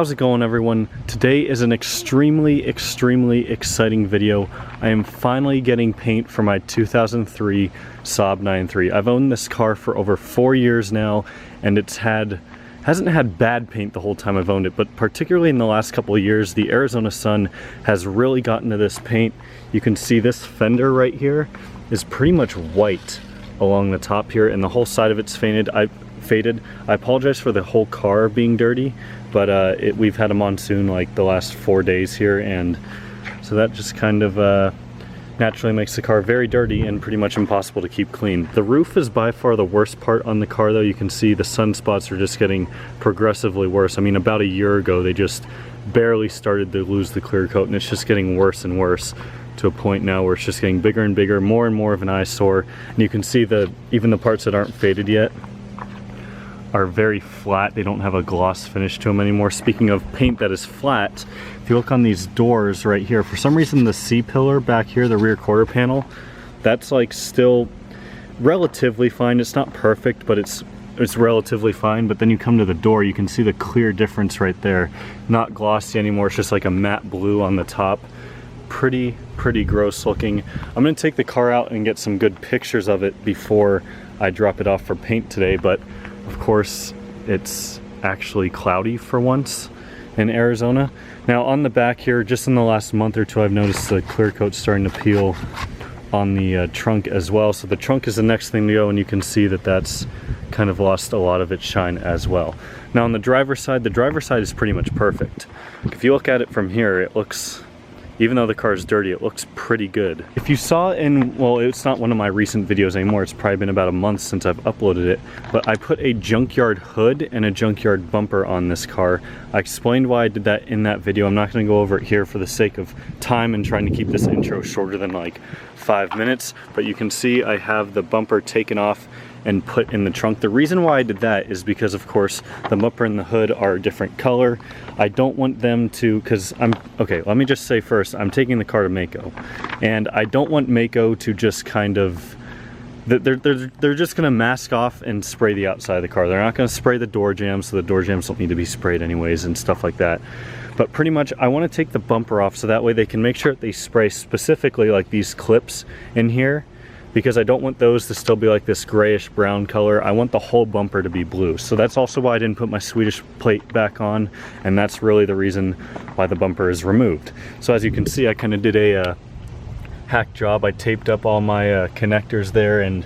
How's it going, everyone? Today is an extremely exciting video. I am finally getting paint for my 2003 Saab 9.3. I've owned this car for over 4 years now, and hasn't had bad paint the whole time I've owned it, but particularly in the last couple of years, the Arizona sun has really gotten to this paint. You can see this fender right here is pretty much white along the top here, and the whole side of it's faded. I apologize for the whole car being dirty, but we've had a monsoon like the last 4 days here, and so that just kind of naturally makes the car very dirty and pretty much impossible to keep clean. The roof is by far the worst part on the car, though. You can see the sunspots are just getting progressively worse. I mean, about a year ago they just barely started to lose the clear coat, and it's just getting worse and worse to a point now where it's just getting bigger and bigger, more and more of an eyesore. And you can see even the parts that aren't faded yet are very flat. They don't have a gloss finish to them anymore. Speaking of paint that is flat, if you look on these doors right here, for some reason the C-pillar back here, the rear quarter panel, that's like still relatively fine. It's not perfect, but it's relatively fine. But then you come to the door, you can see the clear difference right there. Not glossy anymore, it's just like a matte blue on the top. Pretty gross looking. I'm gonna take the car out and get some good pictures of it before I drop it off for paint today, but of course it's actually cloudy for once in Arizona. Now on the back here, just in the last month or two, I've noticed the clear coat starting to peel on the trunk as well. So the trunk is the next thing to go, and you can see that that's kind of lost a lot of its shine as well. Now on the driver's side is pretty much perfect. If you look at it from here, it looks, even though the car is dirty, it looks pretty good. If you saw well, it's not one of my recent videos anymore, it's probably been about a month since I've uploaded it, but I put a junkyard hood and a junkyard bumper on this car. I explained why I did that in that video. I'm not gonna go over it here for the sake of time and trying to keep this intro shorter than like 5 minutes, but you can see I have the bumper taken off and put in the trunk. The reason why I did that is because, of course, the bumper and the hood are a different color. I don't want them to, okay, let me just say first, I'm taking the car to MAACO, and I don't want MAACO to just kind of, they're just gonna mask off and spray the outside of the car. They're not gonna spray the door jambs, so the door jambs don't need to be sprayed anyways and stuff like that. But pretty much I want to take the bumper off so that way they can make sure that they spray specifically like these clips in here, because I don't want those to still be like this grayish brown color. I want the whole bumper to be blue. So that's also why I didn't put my Swedish Plate back on, and that's really the reason why the bumper is removed. So as you can see, I kind of did a hack job. I taped up all my connectors there, and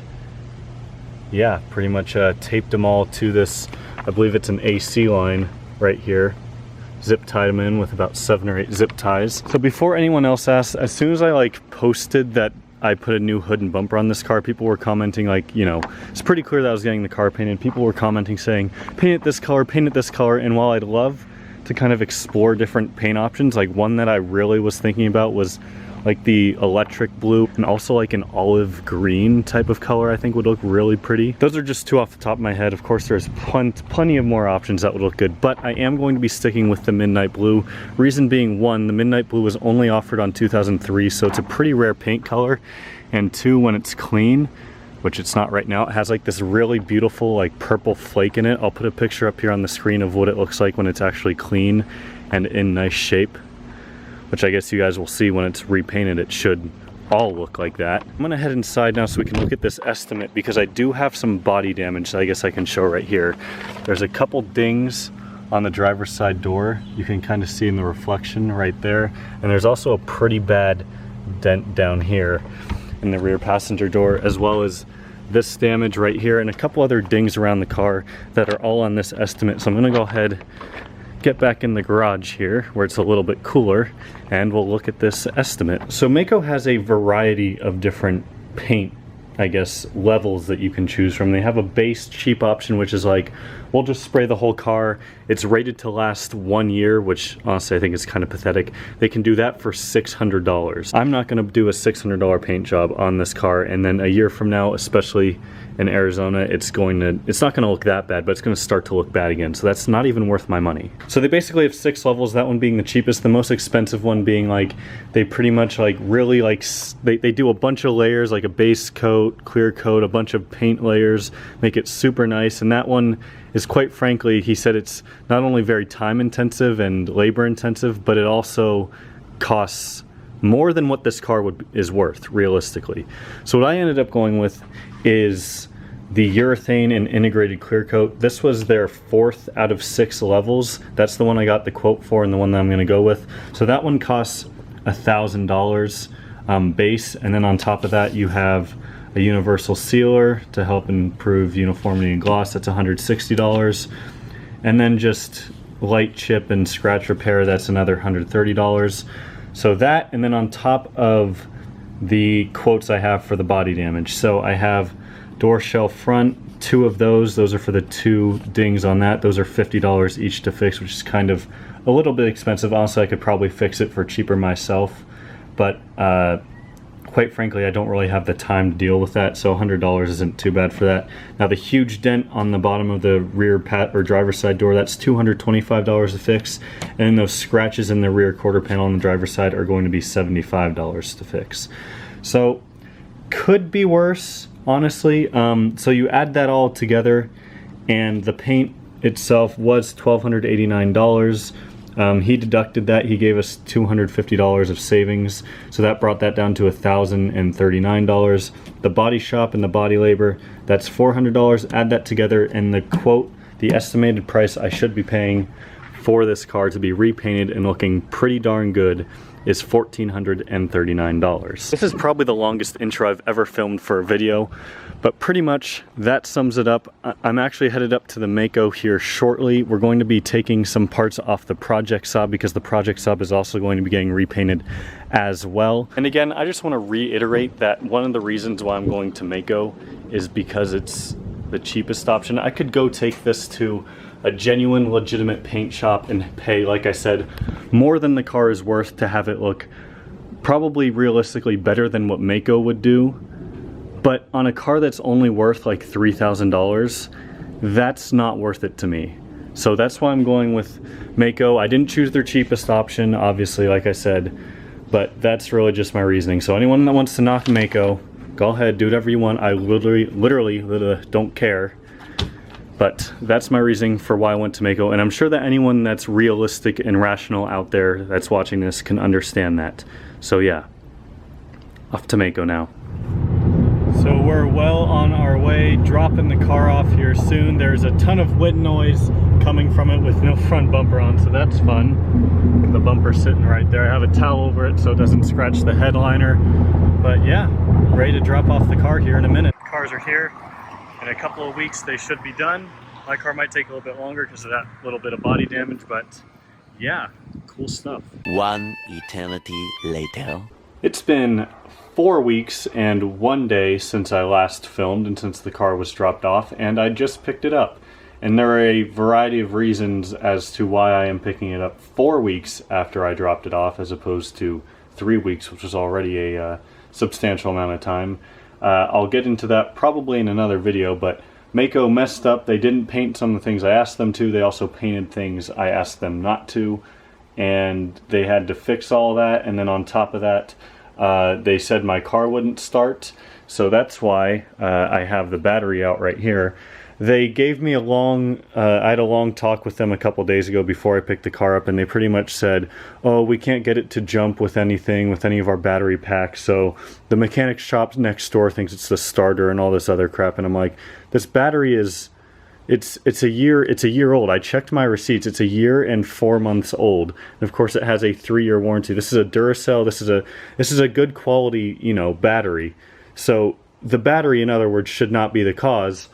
yeah, pretty much taped them all to this, I believe it's an AC line right here. Zip tied them in with about 7 or 8 zip ties. So before anyone else asks, as soon as I posted that I put a new hood and bumper on this car, people were commenting it's pretty clear that I was getting the car painted. People were commenting saying, paint it this color, paint it this color. And while I'd love to kind of explore different paint options, like one that I really was thinking about was like the electric blue, and also like an olive green type of color I think would look really pretty. Those are just two off the top of my head. Of course there's plenty of more options that would look good, but I am going to be sticking with the midnight blue. Reason being, one, the midnight blue was only offered on 2003, so it's a pretty rare paint color, and two, when it's clean, which it's not right now, it has like this really beautiful like purple flake in it. I'll put a picture up here on the screen of what it looks like when it's actually clean and in nice shape, which I guess you guys will see when it's repainted. It should all look like that. I'm gonna head inside now so we can look at this estimate, because I do have some body damage that I guess I can show right here. There's a couple dings on the driver's side door. You can kind of see in the reflection right there. And there's also a pretty bad dent down here in the rear passenger door, as well as this damage right here and a couple other dings around the car that are all on this estimate. So I'm gonna go ahead, get back in the garage here where it's a little bit cooler, and we'll look at this estimate. So MAACO has a variety of different paint, I guess, levels that you can choose from. They have a base cheap option, which is like, we'll just spray the whole car. It's rated to last 1 year, which honestly I think is kind of pathetic. They can do that for $600. I'm not gonna do a $600 paint job on this car, and then a year from now, especially in Arizona, it's not gonna look that bad, but it's gonna start to look bad again. So that's not even worth my money. So they basically have 6 levels, that one being the cheapest, the most expensive one being like, they pretty much like really like, they do a bunch of layers, like a base coat, clear coat, a bunch of paint layers, make it super nice. And that one is, quite frankly, he said it's not only very time intensive and labor intensive, but it also costs more than what this car is worth, realistically. So what I ended up going with is the urethane and integrated clear coat. This was their 4th out of 6 levels. That's the one I got the quote for and the one that I'm gonna go with. So that one costs $1,000 base, and then on top of that you have a universal sealer to help improve uniformity and gloss. That's $160. And then just light chip and scratch repair, that's another $130. So that, and then on top of the quotes I have for the body damage. So I have door shelf front, 2 of those are for the 2 dings on that. Those are $50 each to fix, which is kind of a little bit expensive. Honestly, I could probably fix it for cheaper myself, but quite frankly, I don't really have the time to deal with that, so $100 isn't too bad for that. Now the huge dent on the bottom of the rear or driver's side door, that's $225 to fix, and then those scratches in the rear quarter panel on the driver's side are going to be $75 to fix. So could be worse, honestly. So you add that all together, and the paint itself was $1,289. He deducted that. He gave us $250 of savings, so that brought that down to $1,039. The body shop and the body labor, that's $400. Add that together, and the quote, the estimated price I should be paying for this car to be repainted and looking pretty darn good is $1,439. This is probably the longest intro I've ever filmed for a video, but pretty much that sums it up. I'm actually headed up to the MAACO here shortly. We're going to be taking some parts off the Project Saab because the Project Saab is also going to be getting repainted as well. And again, I just want to reiterate that one of the reasons why I'm going to MAACO is because it's the cheapest option. I could go take this to a genuine, legitimate paint shop and pay, like I said, more than the car is worth to have it look probably realistically better than what MAACO would do. But on a car that's only worth like $3,000, that's not worth it to me. So that's why I'm going with MAACO. I didn't choose their cheapest option, obviously, like I said, but that's really just my reasoning. So anyone that wants to knock MAACO, go ahead, do whatever you want. I literally don't care. But that's my reasoning for why I went to MAACO, and I'm sure that anyone that's realistic and rational out there that's watching this can understand that. So yeah, off to MAACO now. So we're well on our way, dropping the car off here soon. There's a ton of wind noise coming from it with no front bumper on, so that's fun. The bumper's sitting right there. I have a towel over it so it doesn't scratch the headliner. But yeah, ready to drop off the car here in a minute. The cars are here. In a couple of weeks they should be done. My car might take a little bit longer because of that little bit of body damage, but yeah, cool stuff. 1 eternity later. It's been 4 weeks and 1 day since I last filmed and since the car was dropped off, and I just picked it up. And there are a variety of reasons as to why I am picking it up 4 weeks after I dropped it off as opposed to 3 weeks, which was already a substantial amount of time. I'll get into that probably in another video, but MAACO messed up. They didn't paint some of the things I asked them to. They also painted things I asked them not to, and they had to fix all that. And then on top of that, they said my car wouldn't start, so that's why I have the battery out right here. They gave me I had a long talk with them a couple days ago before I picked the car up, and they pretty much said, oh, we can't get it to jump with anything, with any of our battery packs, so the mechanic shop next door thinks it's the starter and all this other crap. And I'm like, this battery is, it's a year old. I checked my receipts. It's a year and 4 months old. And of course it has a 3-year warranty. This is a Duracell. This is a good quality, you know, battery. So the battery, in other words, should not be the cause,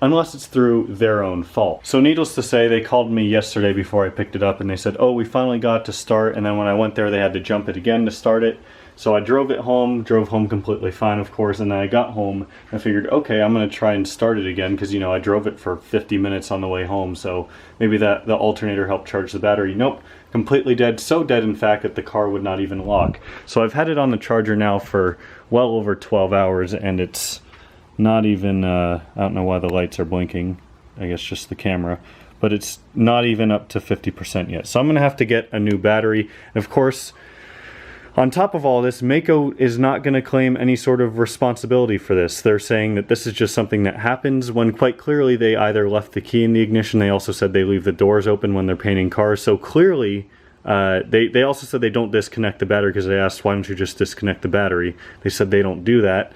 unless it's through their own fault. So needless to say, they called me yesterday before I picked it up and they said, oh, we finally got it to start, and then when I went there they had to jump it again to start it. So I drove home completely fine, of course, and then I got home and I figured, okay, I'm gonna try and start it again because, you know, I drove it for 50 minutes on the way home, so maybe the alternator helped charge the battery. Nope, completely dead. So dead, in fact, that the car would not even lock. So I've had it on the charger now for well over 12 hours and it's not even, I don't know why the lights are blinking, I guess just the camera, but it's not even up to 50% yet. So I'm gonna have to get a new battery. And of course, on top of all this, MAACO is not gonna claim any sort of responsibility for this. They're saying that this is just something that happens when quite clearly they either left the key in the ignition, they also said they leave the doors open when they're painting cars. So clearly, they also said they don't disconnect the battery, because they asked, why don't you just disconnect the battery? They said they don't do that.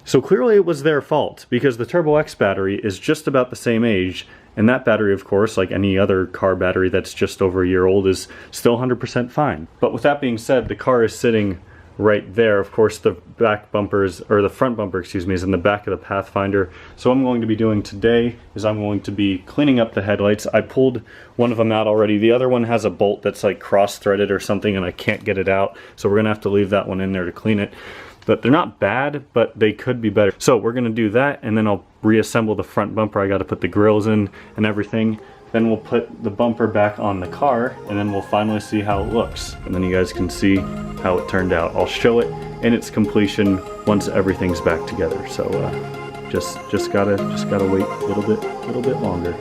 So clearly it was their fault, because the Turbo X battery is just about the same age, and that battery, of course, like any other car battery that's just over a year old, is still 100% fine. But with that being said, the car is sitting right there. Of course, the back bumpers, or the front bumper, excuse me, is in the back of the Pathfinder. So what I'm going to be doing today is I'm going to be cleaning up the headlights. I pulled one of them out already. The other one has a bolt that's like cross-threaded or something, and I can't get it out. So we're gonna have to leave that one in there to clean it. But they're not bad, but they could be better. So we're gonna do that, and then I'll reassemble the front bumper. I gotta put the grills in and everything. Then we'll put the bumper back on the car, and then we'll finally see how it looks. And then you guys can see how it turned out. I'll show it in its completion once everything's back together. So just gotta wait a little bit longer.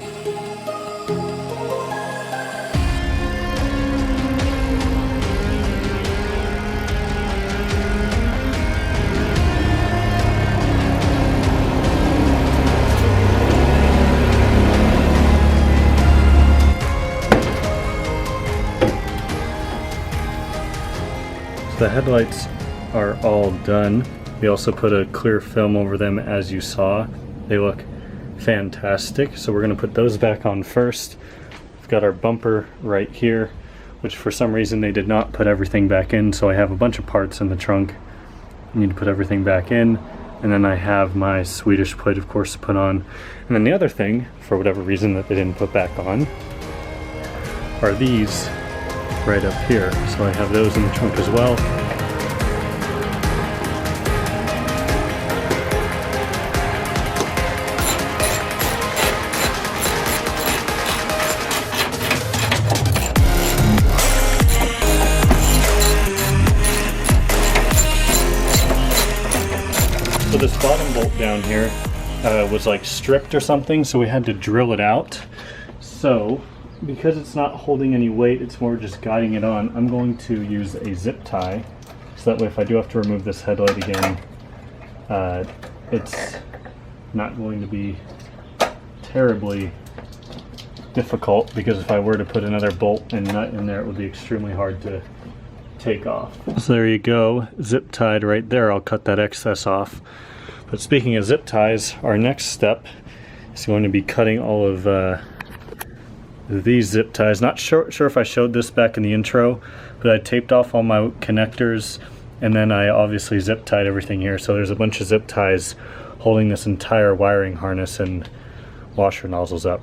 The headlights are all done. We also put a clear film over them, as you saw. They look fantastic. So we're gonna put those back on first. We've got our bumper right here, which for some reason they did not put everything back in. So I have a bunch of parts in the trunk. I need to put everything back in. And then I have my Swedish Plate, of course, to put on. And then the other thing, for whatever reason that they didn't put back on, are these right up here. So I have those in the trunk as well. So this bottom bolt down here was like stripped or something, so we had to drill it out. So because it's not holding any weight, it's more just guiding it on, I'm going to use a zip tie, so that way if I do have to remove this headlight again, it's not going to be terribly difficult, because if I were to put another bolt and nut in there, it would be extremely hard to take off. So there you go, zip tied right there. I'll cut that excess off. But speaking of zip ties, our next step is going to be cutting all of these zip ties. Not sure if I showed this back in the intro, but I taped off all my connectors, and then I obviously zip tied everything here. So there's a bunch of zip ties holding this entire wiring harness and washer nozzles up.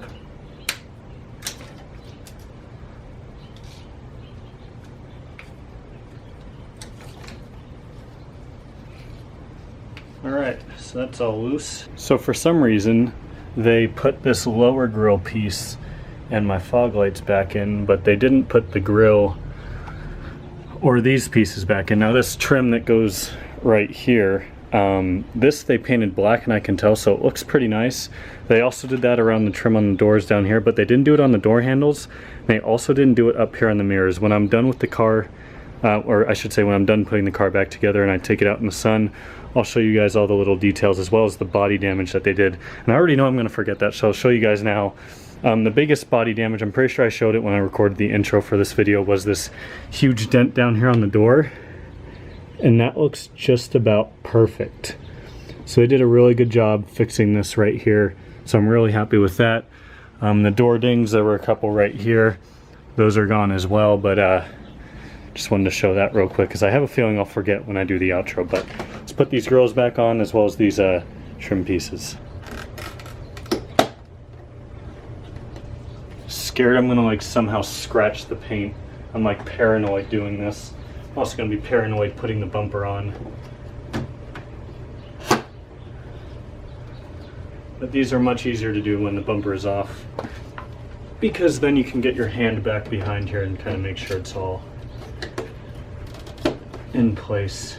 Alright, so that's all loose. So for some reason, they put this lower grill piece and my fog lights back in, but they didn't put the grill or these pieces back in. Now this trim that goes right here, this they painted black, and I can tell, so it looks pretty nice. They also did that around the trim on the doors down here, but they didn't do it on the door handles. They also didn't do it up here on the mirrors. When I'm done with the car, or I should say when I'm done putting the car back together and I take it out in the sun, I'll show you guys all the little details as well as the body damage that they did. And I already know I'm going to forget that, so I'll show you guys now. The biggest body damage, I'm pretty sure I showed it when I recorded the intro for this video, was this huge dent down here on the door. And that looks just about perfect. So they did a really good job fixing this right here. So I'm really happy with that. The door dings, there were a couple right here. Those are gone as well, but just wanted to show that real quick because I have a feeling I'll forget when I do the outro. But let's put these grills back on as well as these trim pieces. Scared I'm gonna like somehow scratch the paint. I'm like paranoid doing this. I'm also gonna be paranoid putting the bumper on. But these are much easier to do when the bumper is off, because then you can get your hand back behind here and kind of make sure it's all in place.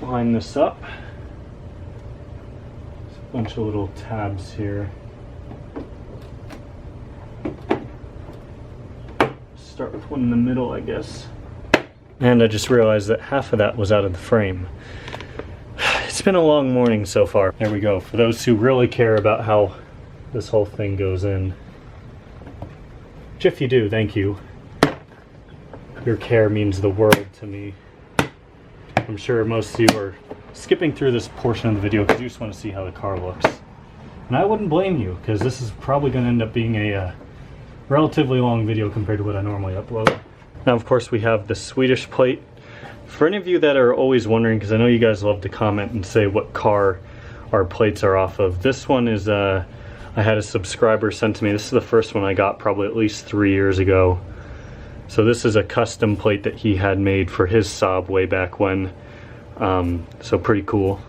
line this up. There's a bunch of little tabs here. Start with one in the middle, I guess. And I just realized that half of that was out of the frame. It's been a long morning so far. There we go. For those who really care about how this whole thing goes in. Which if you do, thank you. Your care means the world to me. I'm sure most of you are skipping through this portion of the video because you just want to see how the car looks. And I wouldn't blame you, because this is probably going to end up being a relatively long video compared to what I normally upload. Now, of course, we have the Swedish Plate. For any of you that are always wondering, because I know you guys love to comment and say what car our plates are off of, this one is, I had a subscriber send to me. This is the first one I got probably at least 3 years ago. So this is a custom plate that he had made for his Saab way back when. So pretty cool.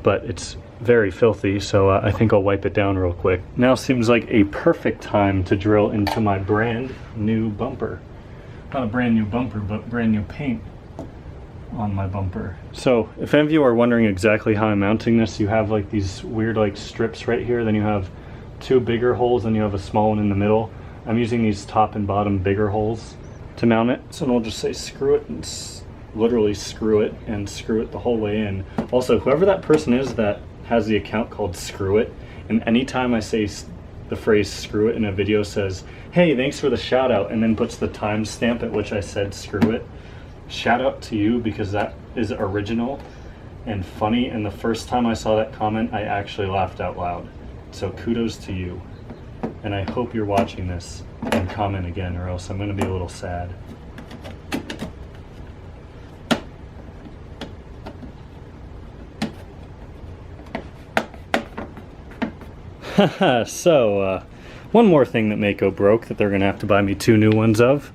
But it's very filthy, so I think I'll wipe it down real quick. Now seems like a perfect time to drill into my brand new bumper. Not a brand new bumper, but brand new paint on my bumper. So if any of you are wondering exactly how I'm mounting this, you have like these weird like strips right here, then you have two bigger holes, and you have a small one in the middle. I'm using these top and bottom bigger holes to mount it. So we'll just say screw it, and literally screw it, and screw it the whole way in. Also, whoever that person is that has the account called Screw It, and anytime I say the phrase screw it in a video, says, hey, thanks for the shout out, and then puts the timestamp at which I said screw it. Shout out to you, because that is original and funny, and the first time I saw that comment I actually laughed out loud. So kudos to you, and I hope you're watching this and comment again, or else I'm going to be a little sad. So, one more thing that MAACO broke that they're going to have to buy me 2 new ones of.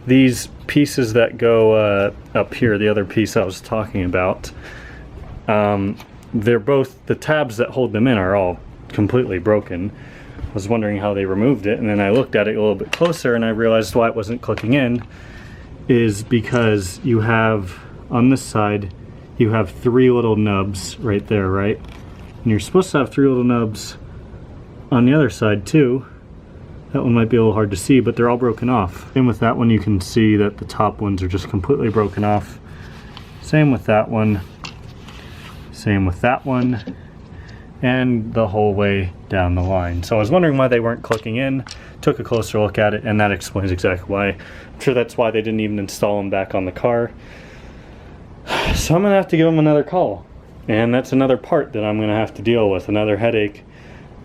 These pieces that go up here, the other piece I was talking about, they're both, the tabs that hold them in are all completely broken. I was wondering how they removed it, and then I looked at it a little bit closer and I realized why it wasn't clicking in is because you have, on this side, you have 3 little nubs right there, right? And you're supposed to have 3 little nubs on the other side too. That one might be a little hard to see, but they're all broken off. Same with that one, you can see that the top ones are just completely broken off. Same with that one. Same with that one. And the whole way down the line. So I was wondering why they weren't clicking in. Took a closer look at it, and that explains exactly why. I'm sure that's why they didn't even install them back on the car. So I'm gonna have to give them another call. And that's another part that I'm gonna have to deal with, another headache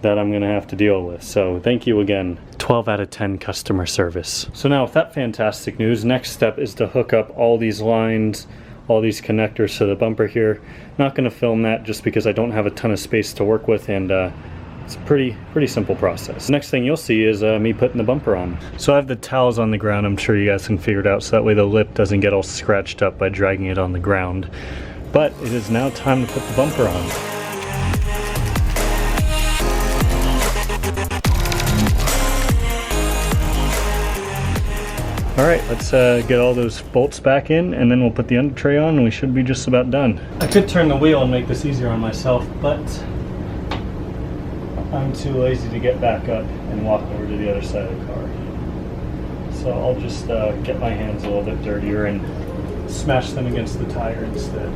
that I'm gonna have to deal with. So thank you again. 12 out of 10 customer service. So now with that fantastic news, next step is to hook up all these lines, all these connectors to the bumper here. Not gonna film that just because I don't have a ton of space to work with, and it's a pretty simple process. Next thing you'll see is me putting the bumper on. So I have the towels on the ground. I'm sure you guys can figure it out, so that way the lip doesn't get all scratched up by dragging it on the ground. But it is now time to put the bumper on. Alright, let's get all those bolts back in, and then we'll put the under tray on, and we should be just about done. I could turn the wheel and make this easier on myself, but I'm too lazy to get back up and walk over to the other side of the car. So I'll just get my hands a little bit dirtier and smash them against the tire instead.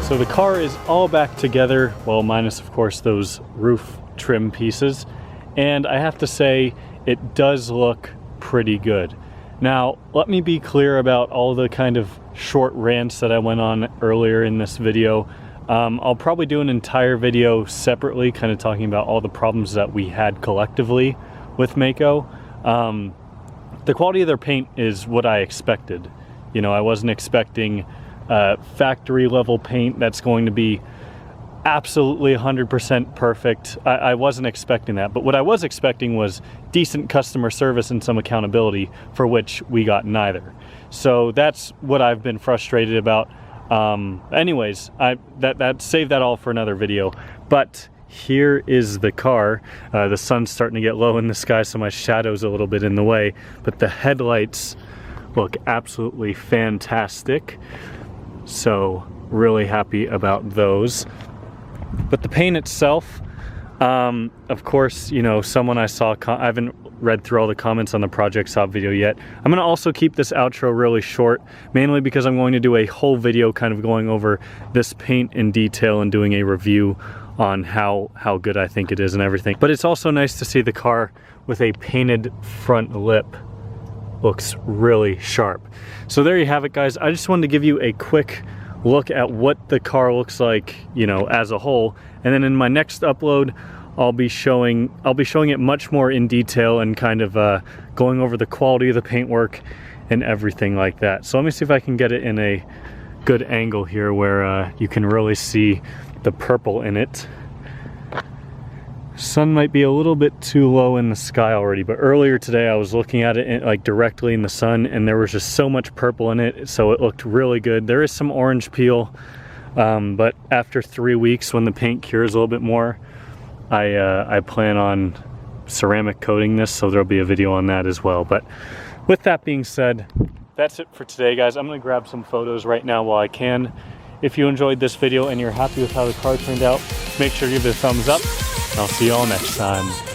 So the car is all back together, well, minus of course those roof trim pieces, and I have to say it does look pretty good. Now let me be clear about all the kind of short rants that I went on earlier in this video. I'll probably do an entire video separately, kind of talking about all the problems that we had collectively with MAACO. The quality of their paint is what I expected. You know, I wasn't expecting factory level paint that's going to be absolutely 100% perfect. I wasn't expecting that, but what I was expecting was decent customer service and some accountability, for which we got neither. So that's what I've been frustrated about. Anyways, save that all for another video. But here is the car. The sun's starting to get low in the sky, so my shadow's a little bit in the way, but the headlights look absolutely fantastic. So really happy about those. But the paint itself, of course, you know, someone I saw, I haven't read through all the comments on the Project Saab video yet. I'm going to also keep this outro really short, mainly because I'm going to do a whole video kind of going over this paint in detail and doing a review on how good I think it is and everything. But it's also nice to see the car with a painted front lip. Looks really sharp. So there you have it, guys. I just wanted to give you a quick look at what the car looks like, you know, as a whole. And then in my next upload, I'll be showing it much more in detail and kind of going over the quality of the paintwork and everything like that. So let me see if I can get it in a good angle here where you can really see the purple in it. Sun might be a little bit too low in the sky already, but earlier today I was looking at it like directly in the sun, and there was just so much purple in it, so it looked really good. There is some orange peel, but after 3 weeks, when the paint cures a little bit more, I plan on ceramic coating this, so there'll be a video on that as well. But with that being said, that's it for today, guys. I'm gonna grab some photos right now while I can. If you enjoyed this video and you're happy with how the car turned out, make sure to give it a thumbs up. I'll see you all next time.